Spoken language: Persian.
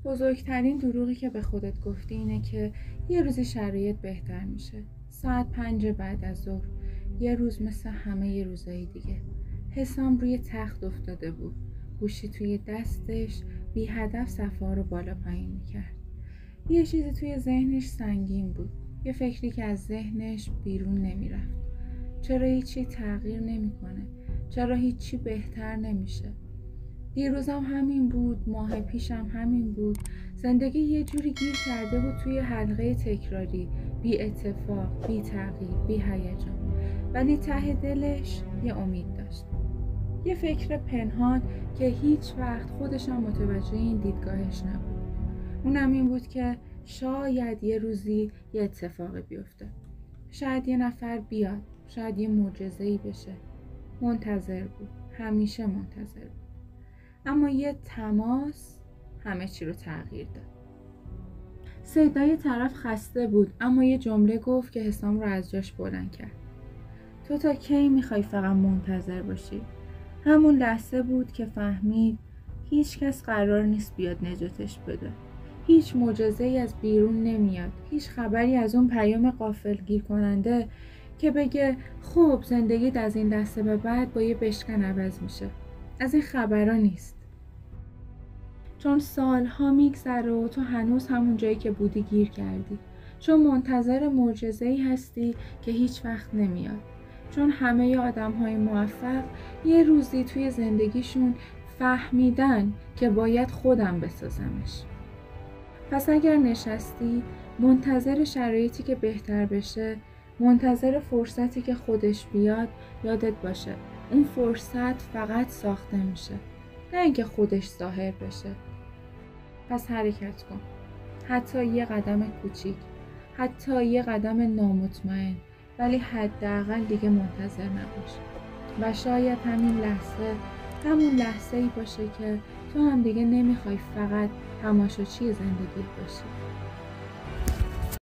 بزرگترین دروغی که به خودت گفتی اینه که یه روزی شرایط بهتر میشه. ساعت 5 بعد از ظهر، یه روز مثل همه روزای دیگه. حسام روی تخت افتاده بود، گوشی توی دستش، بی هدف صفحه‌ها رو بالا پایین میکرد. یه چیزی توی ذهنش سنگین بود، یه فکری که از ذهنش بیرون نمیرفت. چرا هیچی تغییر نمیکنه؟ چرا هیچی بهتر نمیشه؟ دیروزم همین بود، ماه پیشم همین بود. زندگی یه جوری گیر کرده بود توی حلقه تکراری، بی اتفاق، بی تغییر، بی هیجان. ولی ته دلش یه امید داشت، یه فکر پنهان که هیچ وقت خودشم متوجه این دیدگاهش نبود. اونم این بود که شاید یه روزی یه اتفاقی بیفته، شاید یه نفر بیاد، شاید یه معجزه‌ای بشه. منتظر بود، همیشه منتظر بود. اما یه تماس همه چی رو تغییر داد. صدای طرف خسته بود، اما یه جمله گفت که حسام رو از جاش بلند کرد. تو تا کی میخوای فقط منتظر باشی؟ همون لحظه بود که فهمید هیچ کس قرار نیست بیاد نجاتش بده. هیچ معجزه‌ای از بیرون نمیاد، هیچ خبری از اون پیام غافلگیر کننده که بگه خب زندگیت از این لحظه به بعد با یه بشکن عوض میشه. از این خبرها نیست. چون سالها میگذره و تو هنوز همون جایی که بودی گیر کردی. چون منتظر معجزه‌ای هستی که هیچ وقت نمیاد. چون همه آدم‌های موفق یه روزی توی زندگیشون فهمیدن که باید خودم بسازمش. پس اگر نشستی منتظر شرایطی که بهتر بشه، منتظر فرصتی که خودش بیاد، یادت باشه اون فرصت فقط ساخته میشه، نه اینکه خودش ظاهر بشه. پس حرکت کن، حتی یه قدم کوچیک، حتی یه قدم نامطمئن، ولی حداقل دیگه منتظر نباش. و شاید همون لحظه ای باشه که تو هم دیگه نمیخوای فقط تماشاچی زندگیت باشی.